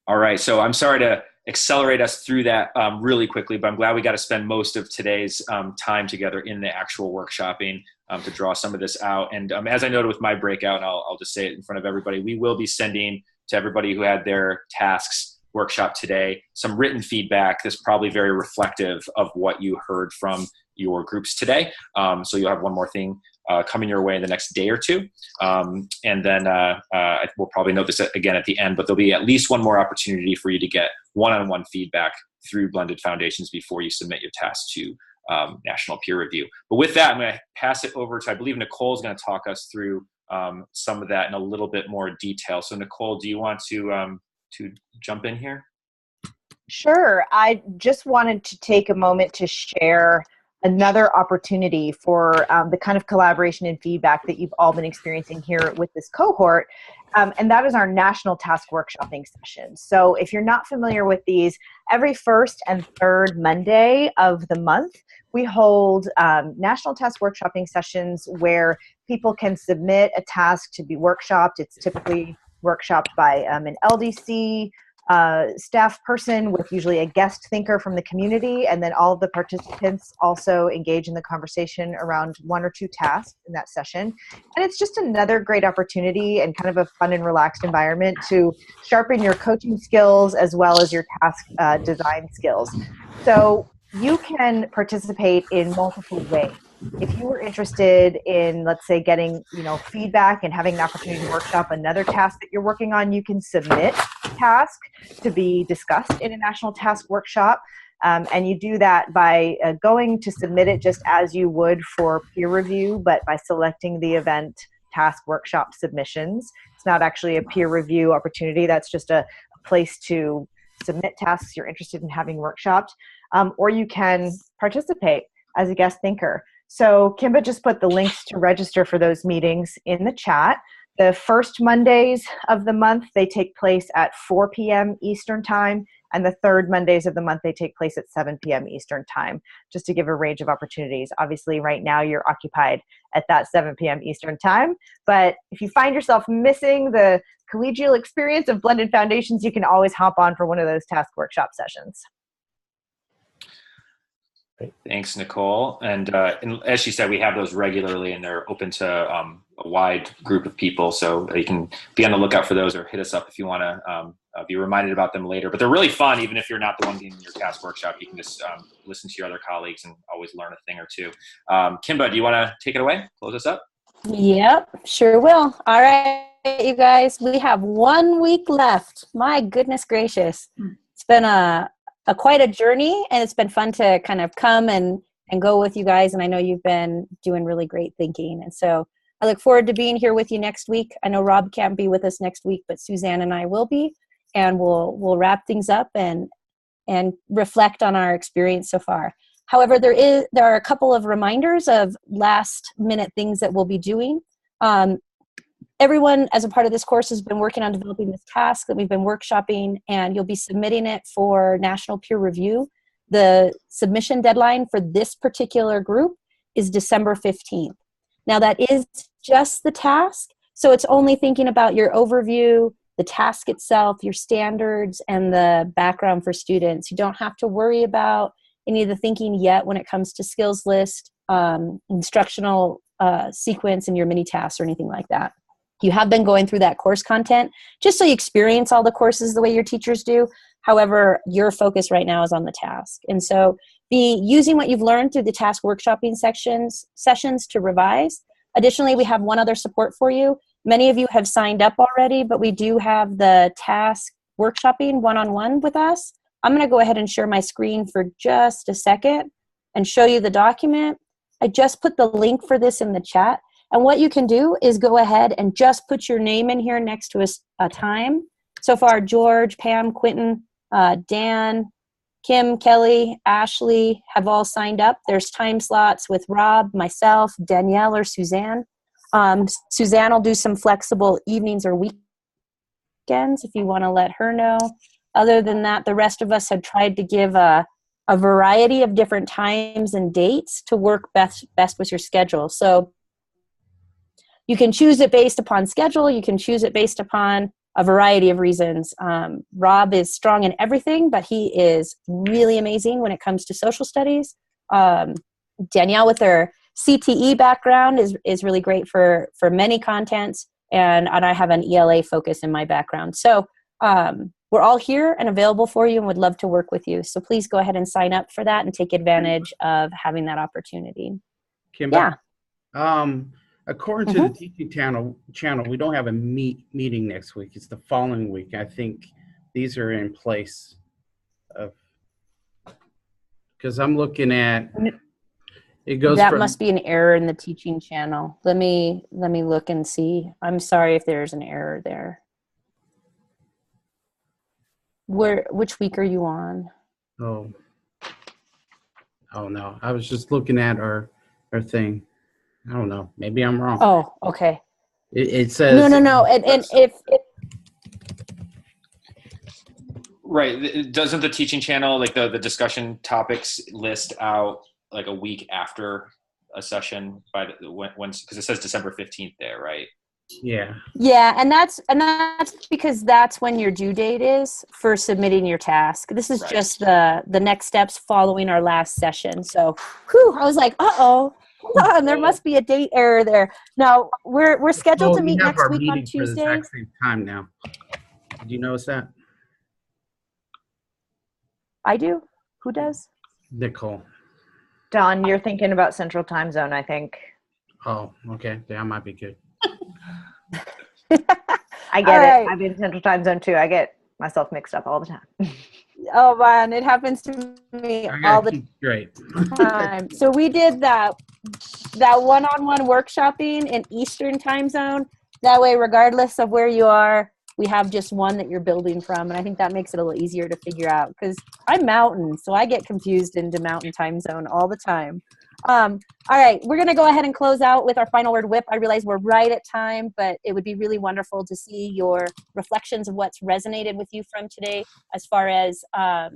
All right, so I'm sorry to accelerate us through that really quickly, but I'm glad we got to spend most of today's time together in the actual workshopping to draw some of this out. And as I noted with my breakout, and I'll just say it in front of everybody, we will be sending to everybody who had their tasks workshop today some written feedback that's probably very reflective of what you heard from your groups today. So you'll have one more thing coming your way in the next day or two. And then we'll probably note this again at the end, but there'll be at least one more opportunity for you to get one-on-one feedback through Blended Foundations before you submit your task to national peer review. But with that, I'm going to pass it over to, I believe Nicole's going to talk us through some of that in a little bit more detail. So Nicole, do you want to jump in here? Sure. I just wanted to take a moment to share another opportunity for the kind of collaboration and feedback that you've all been experiencing here with this cohort, and that is our National Task Workshopping sessions. So if you're not familiar with these, every first and third Monday of the month, we hold National Task Workshopping sessions where people can submit a task to be workshopped. It's typically workshopped by an LDC, staff person with usually a guest thinker from the community, and then all of the participants also engage in the conversation around one or two tasks in that session. And it's just another great opportunity and kind of a fun and relaxed environment to sharpen your coaching skills as well as your task design skills. So you can participate in multiple ways. If you were interested in, let's say, getting feedback and having an opportunity to workshop another task that you're working on, you can submit a task to be discussed in a national task workshop. And you do that by going to submit it just as you would for peer review, but by selecting the event task workshop submissions. It's not actually a peer review opportunity. That's just a place to submit tasks you're interested in having workshopped. Or you can participate as a guest thinker. So Kimba just put the links to register for those meetings in the chat. The first Mondays of the month, they take place at 4 p.m. Eastern Time, and the third Mondays of the month, they take place at 7 p.m. Eastern Time, just to give a range of opportunities. Obviously, right now, you're occupied at that 7 p.m. Eastern Time, but if you find yourself missing the collegial experience of Blended Foundations, you can always hop on for one of those task workshop sessions. Thanks, Nicole. And as she said, we have those regularly, and they're open to a wide group of people. So you can be on the lookout for those, or hit us up if you want to be reminded about them later. But they're really fun, even if you're not the one in your task workshop. You can just listen to your other colleagues and always learn a thing or two. Kimba, do you want to take it away? Close us up? Yep, sure will. All right, you guys, we have 1 week left. My goodness gracious. It's been quite a journey, and it's been fun to kind of come and go with you guys. And I know you've been doing really great thinking. And so I look forward to being here with you next week. I know Rob can't be with us next week, but Suzanne and I will be, and we'll wrap things up and reflect on our experience so far. However, there are a couple of reminders of last minute things that we'll be doing. Everyone, as a part of this course, has been working on developing this task that we've been workshopping, and you'll be submitting it for national peer review. The submission deadline for this particular group is December 15th. Now, that is just the task, so it's only thinking about your overview, the task itself, your standards, and the background for students. You don't have to worry about any of the thinking yet when it comes to skills list, instructional sequence, and your mini tasks or anything like that. You have been going through that course content just so you experience all the courses the way your teachers do. However, your focus right now is on the task. And so be using what you've learned through the task workshopping sessions to revise. Additionally, we have one other support for you. Many of you have signed up already, but we do have the task workshopping one-on-one with us. I'm going to go ahead and share my screen for just a second and show you the document. I just put the link for this in the chat. And what you can do is go ahead and just put your name in here next to a time. So far, George, Pam, Quentin, Dan, Kim, Kelly, Ashley have all signed up. There's time slots with Rob, myself, Danielle, or Suzanne. Suzanne will do some flexible evenings or weekends if you want to let her know. Other than that, the rest of us have tried to give a variety of different times and dates to work best with your schedule. So you can choose it based upon schedule. You can choose it based upon a variety of reasons. Rob is strong in everything, but he is really amazing when it comes to social studies. Danielle, with her CTE background, is really great for many contents, and I have an ELA focus in my background. So we're all here and available for you and would love to work with you. So please go ahead and sign up for that and take advantage of having that opportunity. Kimba, yeah. According to the teaching channel, we don't have a meeting next week. It's the following week. I think these are in place of, because I'm looking at, it goes that from, must be an error in the teaching channel. Let me look and see. I'm sorry if there's an error there. Which week are you on? Oh no, I was just looking at our thing. I don't know. Maybe I'm wrong. Oh, okay. It says no. And if right, doesn't the teaching channel, like the discussion topics, list out like a week after a session by when, because it says December 15th there, right? Yeah. Yeah, and that's because that's when your due date is for submitting your task. This is Right. just the next steps following our last session. So, whew, I was like, hold on, there must be a date error there. No, we're scheduled to We meet have next our week on meeting for the Tuesday. exact same time now. Did you notice that? I do. Who does? Nicole. Don, you're thinking about Central Time Zone, I think. Oh, okay. That might be good. I get All it. right. I'm in Central Time Zone too. I get myself mixed up all the time. Oh man, it happens to me I all gotta the keep straight. time. So we did that one-on-one workshopping in Eastern Time Zone. That way, regardless of where you are, we have just one that you're building from, and I think that makes it a little easier to figure out. Because I'm Mountain, so I get confused into Mountain Time Zone all the time. All right, we're gonna go ahead and close out with our final word whip. I realize we're right at time, but it would be really wonderful to see your reflections of what's resonated with you from today, as far as a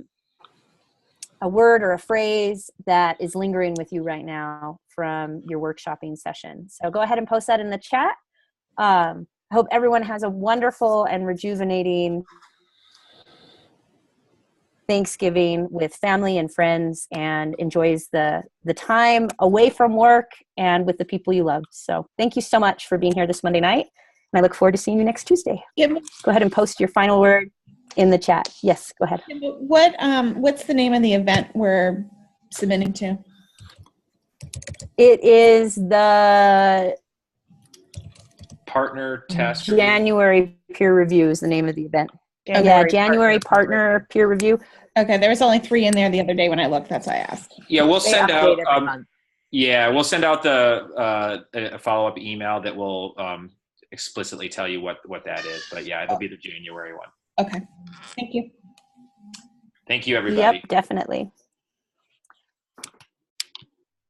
word or a phrase that is lingering with you right now from your workshopping session. So go ahead and post that in the chat. I hope everyone has a wonderful and rejuvenating Thanksgiving with family and friends and enjoys the time away from work and with the people you love. So thank you so much for being here this Monday night. And I look forward to seeing you next Tuesday. Yeah, Go ahead and post your final word in the chat. Yes, go ahead. what's the name of the event we're submitting to? It is the Partner task review. January peer review is the name of the event. January partner peer review. Okay, there was only 3 in there the other day when I looked. That's why I asked. Yeah, we'll They send update out. every month. Yeah, we'll send out a follow-up email that will explicitly tell you what that is. But yeah, it'll be the January one. Okay, thank you. Thank you, everybody. Yep, definitely.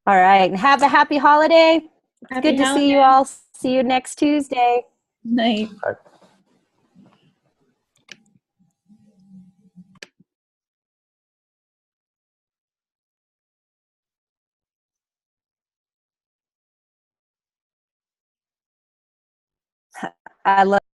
All right, and have a happy holiday. It's Happy good to see you holiday. all. See you next Tuesday. Night. I love